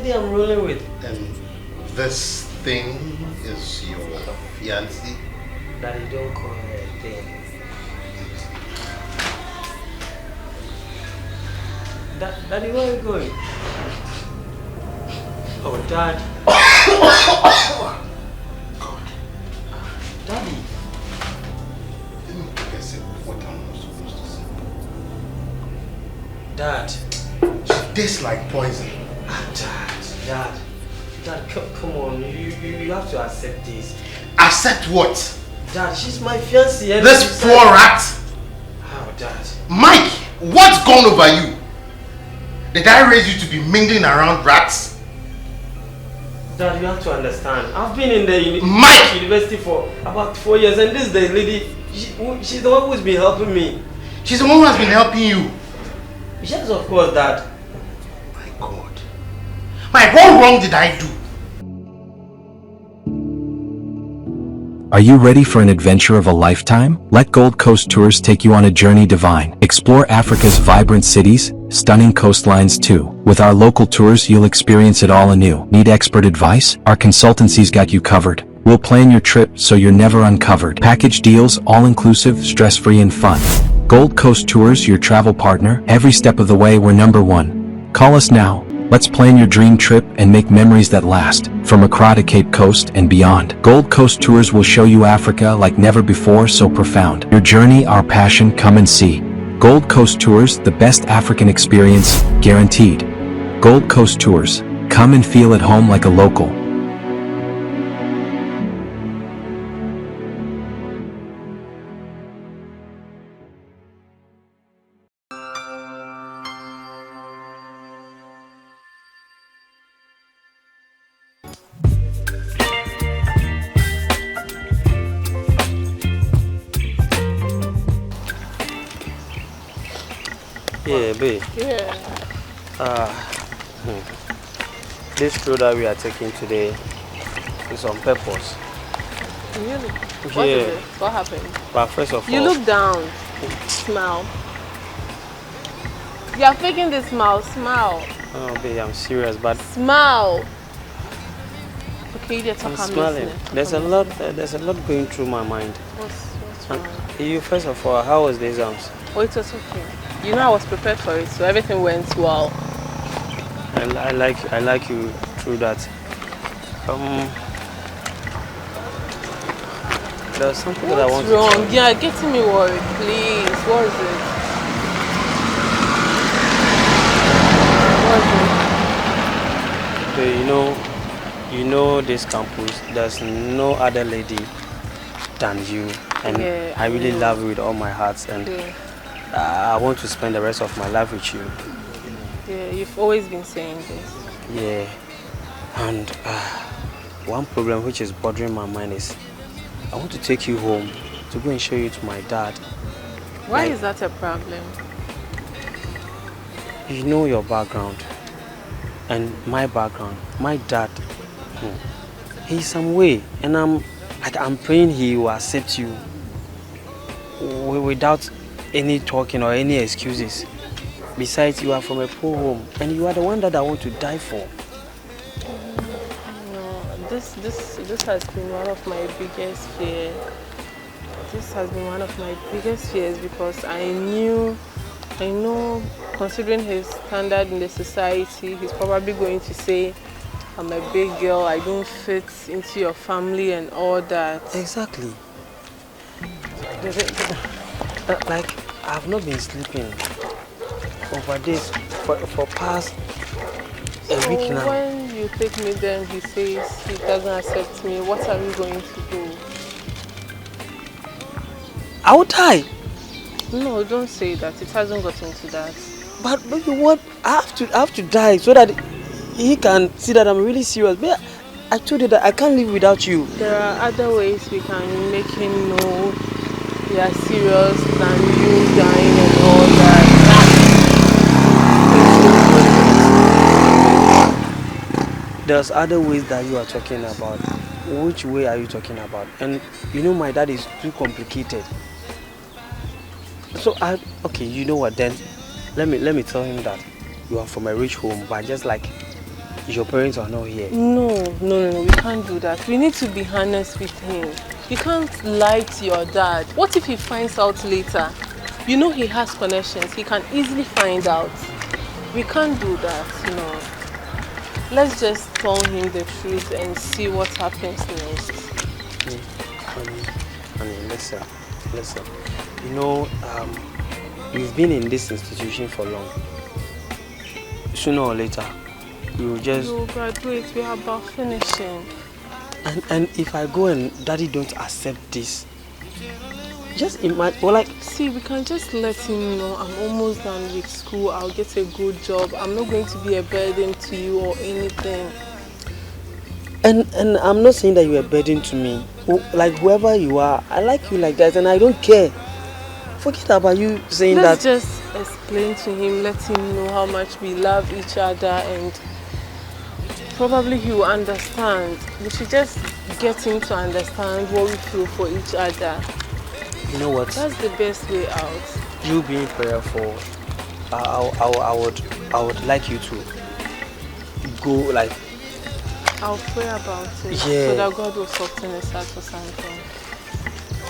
lady I'm rolling with. And this thing is your fiancée? Daddy, don't call her a thing. Daddy, where are you going? Oh, Dad. God. Daddy. Let me guess it. What I'm supposed to say. Dad. She tastes like poison. Dad, come on. You have to accept this. Accept what? Dad, she's my fiancée. This poor rat? Oh, Dad. Mike, what's gone over you? Did I raise you to be mingling around rats? Dad, you have to understand. I've been in the university for about 4 years, and this is the lady. She's the one who's been helping me. She's the one who has been helping you? Yes, of course, Dad. My God. Mike, what wrong did I do? Are you ready for an adventure of a lifetime? Let Gold Coast Tours take you on a journey divine. Explore Africa's vibrant cities, stunning coastlines too. With our local tours, you'll experience it all anew. Need expert advice? Our consultancy's got you covered. We'll plan your trip so you're never uncovered. Package deals, all-inclusive, stress-free and fun. Gold Coast Tours, your travel partner. Every step of the way, we're #1. Call us now. Let's plan your dream trip and make memories that last. From Accra to Cape Coast and beyond. Gold Coast Tours will show you Africa like never before, so profound. Your journey, our passion, come and see. Gold Coast Tours, the best African experience, guaranteed. Gold Coast Tours, come and feel at home like a local. Yeah, babe. Yeah. This road that we are taking today is on purpose. Really? What is it? What happened? But first of all, you look down. Smile. You are faking this smile. Smile. Oh, babe, I'm serious, but smile. Okay, let's talk. I'm smiling. There's a lot going through my mind. What's wrong? You, first of all, how was the exams? Oh, it was okay. You know, I was prepared for it, so everything went well. And I like you through that. There's something that I want to tell you. What's wrong? Yeah, getting me worried, please. What is it? What is it? You know this campus, there's no other lady than you. And yeah, I really love you with all my heart. And I want to spend the rest of my life with you. Yeah, you've always been saying this. Yeah. And one problem which is bothering my mind is I want to take you home to go and show you to my dad. Why is that a problem? You know your background and my background. My dad, he's some way, and I'm praying he will accept you without any talking or any excuses. Besides, you are from a poor home, and you are the one that I want to die for. No, this has been one of my biggest fears. This has been one of my biggest fears because I know, considering his standard in the society, he's probably going to say, I'm a big girl, I don't fit into your family and all that. Exactly. Like, I've not been sleeping over this for past a week now. When you take me there and he says he doesn't accept me, what are we going to do? I will die. No, don't say that. It hasn't gotten to that. But what? I have to die so that he can see that I'm really serious. But I told you that I can't live without you. There are other ways we can make him know we are serious than you dying and all that. There's other ways that you are talking about. Which way are you talking about? And you know my dad is too complicated. So okay, you know what then? Let me tell him that you are from a rich home, but just like your parents are not here. No, we can't do that. We need to be honest with him. You can't lie to your dad. What if he finds out later? You know he has connections. He can easily find out. We can't do that, no. Let's just tell him the truth and see what happens next. Honey, listen. You know, you've been in this institution for long. Sooner or later, you'll graduate. We are about finishing. And if I go and daddy don't accept this, just imagine, well, like, see, we can just let him know I'm almost done with school. I'll get a good job. I'm not going to be a burden to you or anything. And I'm not saying that you're a burden to me. Like, whoever you are, I like you like that, and I don't care. Forget about you saying Let's that. just explain to him, let him know how much we love each other, and probably he will understand. We should just get him to understand what we feel for each other. You know what? That's the best way out. You being prayerful, I would like you to go, like. I'll pray about it. Yeah. So that God will soften his heart or something.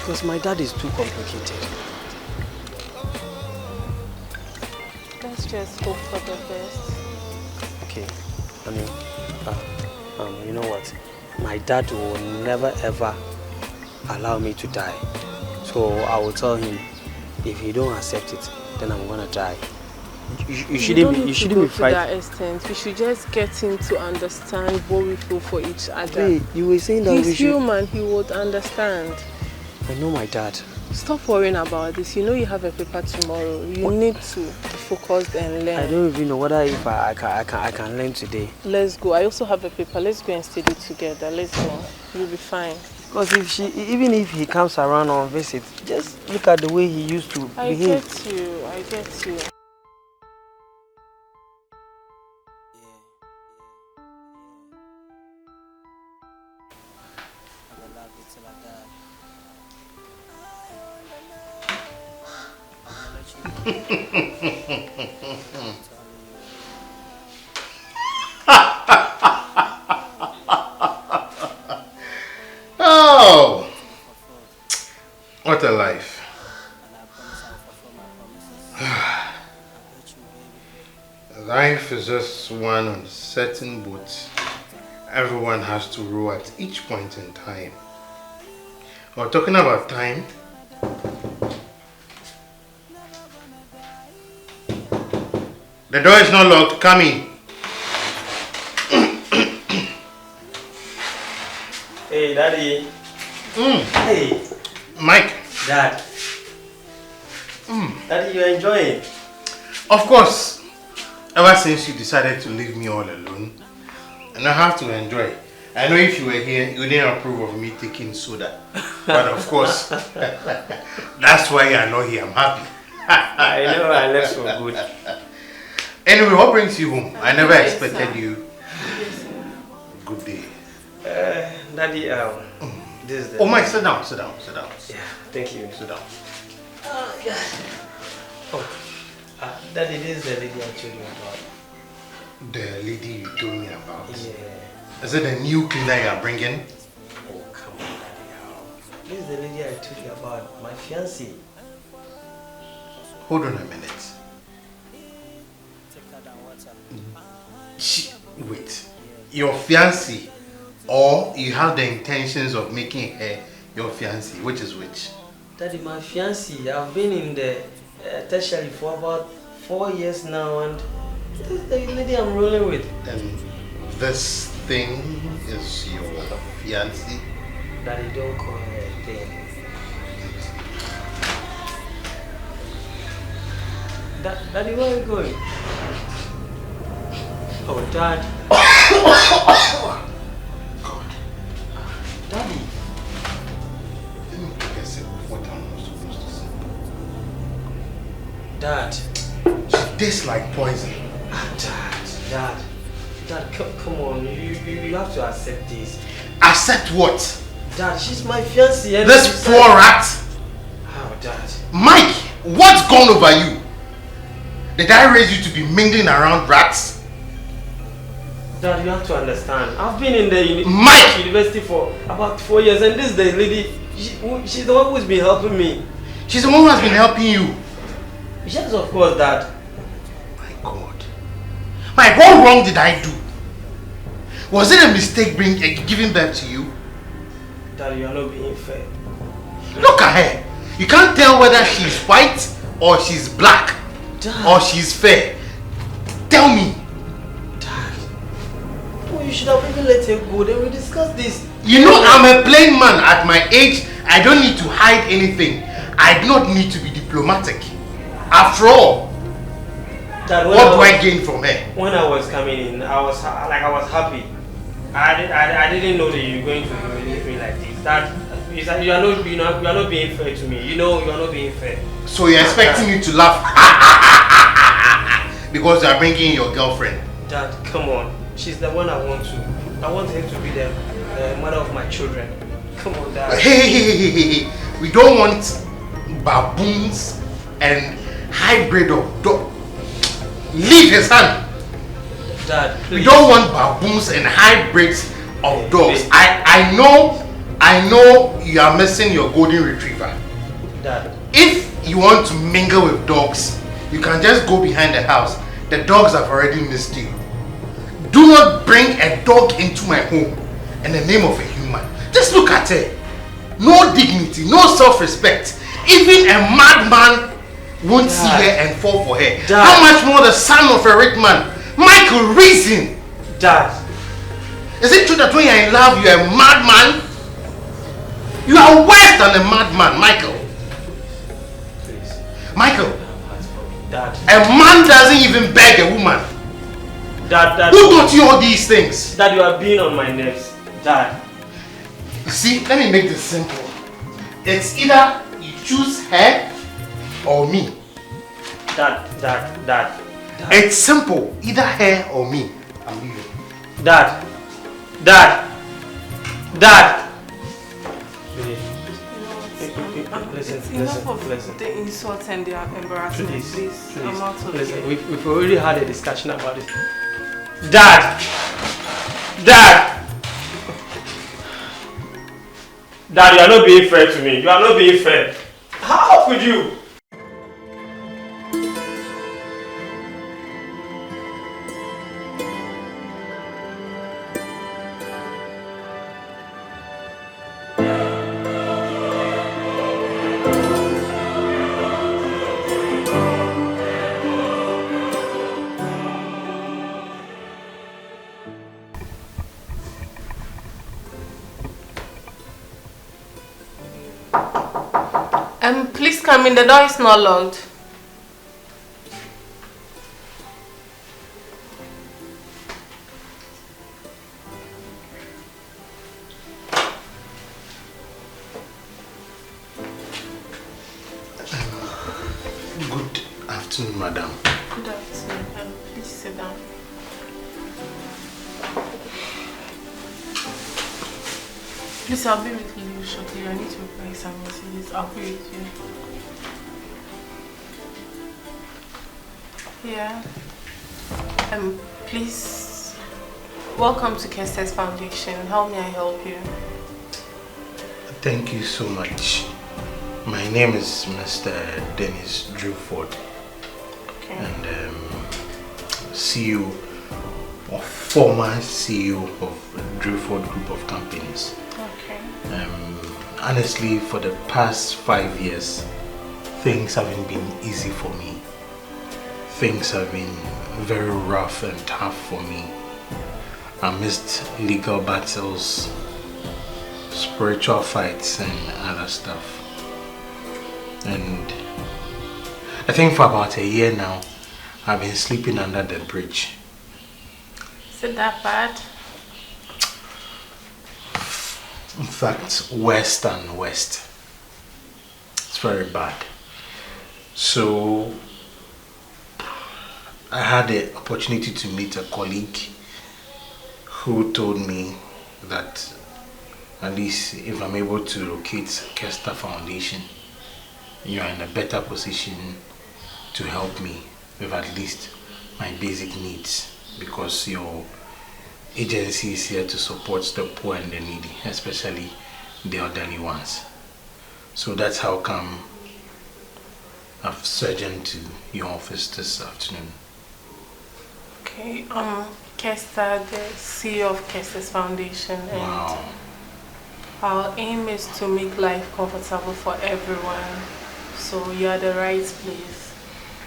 Because my dad is too complicated. Let's just hope for the best. Okay, I mean, you know what? My dad will never ever allow me to die. So I will tell him, if you don't accept it, then I'm gonna die. You shouldn't be frightened. To that extent. We should just get him to understand what we feel for each other. Hey, you were saying that he's human. He would understand. I know my dad. Stop worrying about this. You know you have a paper tomorrow. You need to be focused and learn. I don't even know whether if I can learn today. Let's go. I also have a paper. Let's go and study together. Let's go. You'll be fine. Because even if he comes around on visit, just look at the way he used to behave. I get you. Oh, what a life. Life is just one uncertain boat everyone has to row at each point in time. We're talking about time. The door is not locked. Come in. Hey, Daddy. Hey. Mike. Dad. Daddy, you're enjoying? Of course. Ever since you decided to leave me all alone, and I have to enjoy. I know if you were here, you didn't approve of me taking soda. But of course, that's why you're not here. I'm happy. I know I left for good. Anyway, what brings you home? I never expected you. Good day. Daddy, this is the... Oh, Mike, sit down. Yeah, thank you. Sit down. Oh, God. Oh, Daddy, this is the lady I told you about. The lady you told me about? Yeah. Is it a new cleaner you're bringing? Oh, come on, Daddy. This is the lady I told you about, my fiancée. Hold on a minute. Wait, your fiancée, or you have the intentions of making her your fiancée? Which is which? Daddy, my fiancée, I've been in the tertiary for about 4 years now, and this is the lady I'm rolling with. And this thing is your fiancée? Daddy, don't call her a thing. Daddy, where are you going? Oh, Dad. God. Daddy. Let me take a sip of what I'm not supposed to say. Dad. She tastes like poison. Dad, come on. You have to accept this. Accept what? Dad, she's my fiancée. This poor rat? Oh, Dad. Mike, what's gone over you? Did I raise you to be mingling around rats? Dad, you have to understand. I've been in the university for about 4 years, and this the lady, she's the one who's been helping me. She's the one who has been helping you? Yes, of course, Dad. My God. Mike, what wrong did I do? Was it a mistake giving birth to you? Dad, you are not being fair. Look at her. You can't tell whether she's white or she's black. Dad. Or she's fair. Tell me. Dad. Oh, you should have even let her go. Then we discuss this. You know, I'm a plain man at my age. I don't need to hide anything. I do not need to be diplomatic. After all, Dad, what do I gain from her? When I was coming in, I was happy. I didn't know that you were going to leave me like this. That you are not being fair to me. You know you are not being fair. So you're expecting me to laugh because you are bringing in your girlfriend? Dad, come on. She's the one I want to. I want her to be the mother of my children. Come on, Dad. Hey. We don't want baboons and hybrid of dog. Leave his hand. Dad, please. We don't want baboons and hybrids of dogs. I know you are missing your golden retriever. Dad. If you want to mingle with dogs, you can just go behind the house. The dogs have already missed you. Do not bring a dog into my home in the name of a human. Just look at her. No dignity, no self-respect. Even a madman won't see her and fall for her. Dad. How much more the son of a rich man? Michael, reason. Dad. Is it true that when you're in love, you're a madman? You are worse than a madman, Michael. Please. Michael. Dad. A man doesn't even beg a woman. Dad. Who taught you all these things? Dad, you are being on my nerves. Dad. You see, let me make this simple. It's either you choose her or me. Dad. It's simple. Either her or me. I'm leaving. Dad. Listen. The insults and the embarrassment, please. I'm out of Listen, here. we've already had a discussion about it. Dad, you are not being fair to me. You are not being fair. How could you? Please come in. The door is not locked. Good afternoon, madam. Good afternoon. Please sit down. Please, I'll be with you shortly. I need to reply some messages. I'll be with you. Yeah. Please, welcome to Kestes Foundation. How may I help you? Thank you so much. My name is Mr. Dennis Drewford. Okay. And CEO or former CEO of Drewford Group of Companies. Okay. Honestly, for the past 5 years, things haven't been easy for me. Things have been very rough and tough for me. Amidst legal battles, spiritual fights and other stuff. And I think for about a year now, I've been sleeping under the bridge. Is it that bad? In fact, worse than worst. It's very bad. So I had the opportunity to meet a colleague who told me that at least if I'm able to locate Kester Foundation, you are in a better position to help me with at least my basic needs, because your agency is here to support the poor and the needy, especially the elderly ones. So that's how come I've surged into your office this afternoon. Okay, Kester, the CEO of Kester's Foundation, and Wow. our aim is to make life comfortable for everyone. So you are the right place.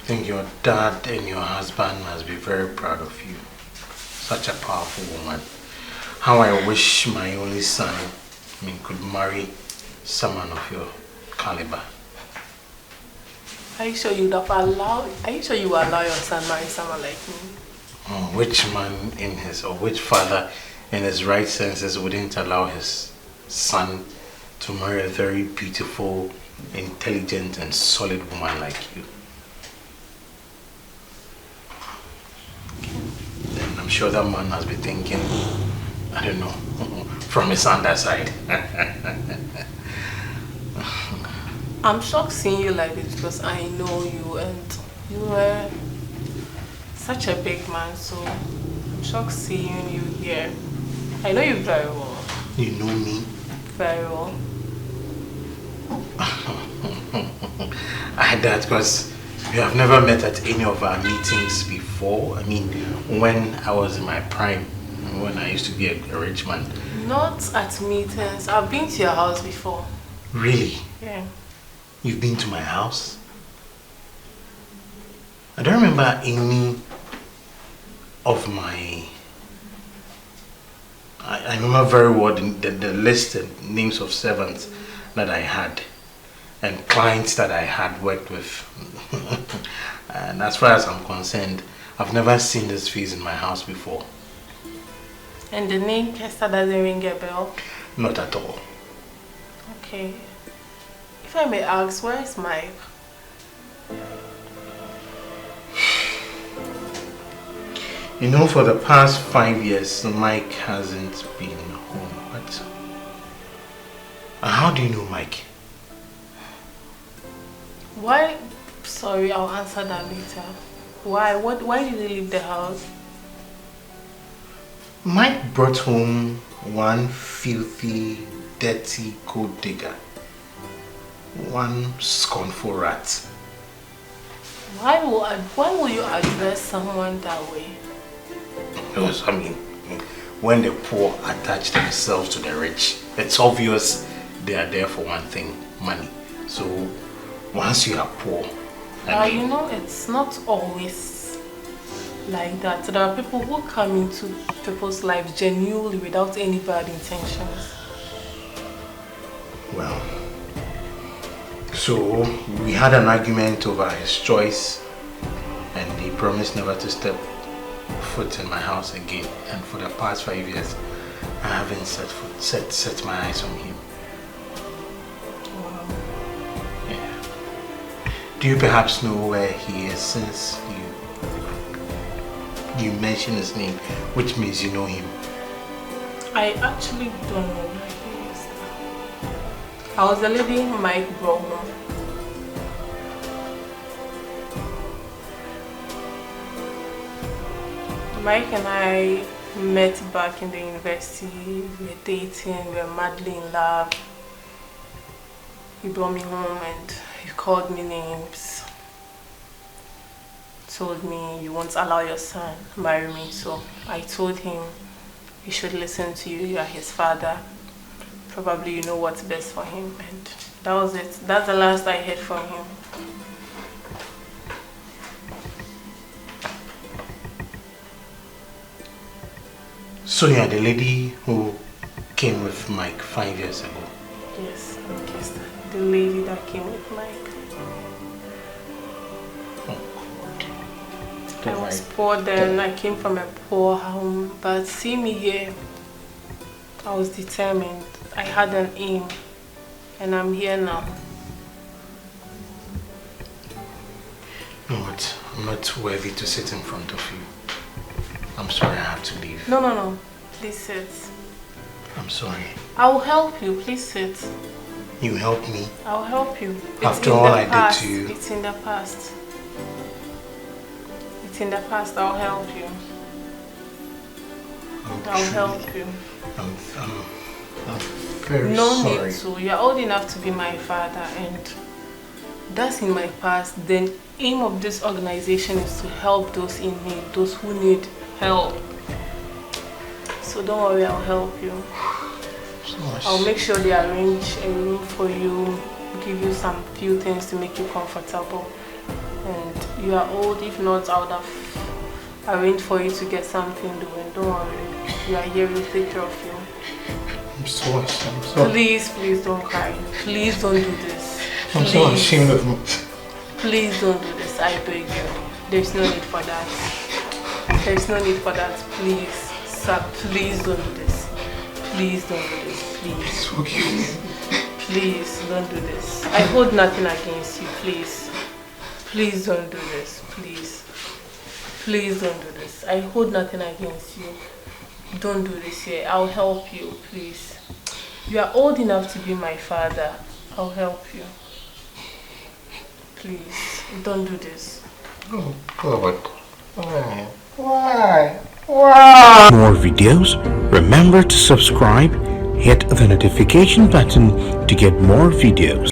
I think your dad and your husband must be very proud of you. Such a powerful woman. How I wish my only son, could marry someone of your caliber. Are you sure you would allow your son marry someone like me? Oh, which man which father in his right senses wouldn't allow his son to marry a very beautiful, intelligent and solid woman like you? Then I'm sure that man must be thinking, I don't know, from his underside. I'm shocked seeing you like this because I know you and you were such a big man, so I'm shocked seeing you here. I know you very well. You know me? Very well. I that because we have never met at any of our meetings before. When I was in my prime, when I used to be a rich man. Not at meetings. I've been to your house before. Really? Yeah. You've been to my house? I don't remember any of my... I remember very well the list and names of servants that I had and clients that I had worked with. And as far as I'm concerned, I've never seen this face in my house before. And the name Kester doesn't ring a bell? Not at all. Okay. If I may ask, where is Mike? For the past 5 years, Mike hasn't been home. What? How do you know Mike? Why? Sorry, I'll answer that later. Why? Why did he leave the house? Mike brought home one filthy, dirty gold digger. One scornful rat. Why will you address someone that way? Because, when the poor attach themselves to the rich, it's obvious they are there for one thing, money. So, once you are poor... it's not always like that. There are people who come into people's lives genuinely without any bad intentions. Well, so we had an argument over his choice and he promised never to step foot in my house again, and for the past 5 years I haven't set my eyes on him. Wow. Yeah. Do you perhaps know where he is, since you mentioned his name, which means you know him? I actually don't know where he is. I was the lady Mike brought home. Mike and I met back in the university. We were dating, we were madly in love. He brought me home and he called me names. Told me, you won't allow your son to marry me. So I told him, he should listen to you, you are his father. Probably you know what's best for him. And that was it. That's the last I heard from him. So you are the lady who came with Mike 5 years ago? Yes, I'm Kester, the lady that came with Mike. Oh God. I was poor then, I came from a poor home, but see me here. I was determined, I had an aim, and I'm here now. You know what? I'm not worthy to sit in front of you. I'm sorry, I have to leave. No. Please sit. I'm sorry. I'll help you. Please sit. You helped me? I'll help you. After all I did to you. It's in the past. It's in the past. I'll help you. I'll help you. I'm very No sorry. need to. You're old enough to be my father, and that's in my past. The aim of this organization is to help those in need, those who need help. So don't worry, I'll help you. So much. I'll make sure they arrange a room for you, give you some few things to make you comfortable. And you are old, if not, I would have arranged for you to get something doing. Don't worry, you are here, we'll take care of you. I'm so ashamed. Please don't cry. Please don't do this. I'm so ashamed of me. Please don't do this, I beg you. There's no need for that. There's no need for that. Please, sir, please don't do this. Please don't do this, please. Forgive me. Please don't do this. I hold nothing against you, please. Please don't do this, please. Please don't do this. I hold nothing against you. Don't do this here. I'll help you, please. You are old enough to be my father. I'll help you. Please, don't do this. Oh God. Why? More videos, remember to subscribe, hit the notification button to get more videos.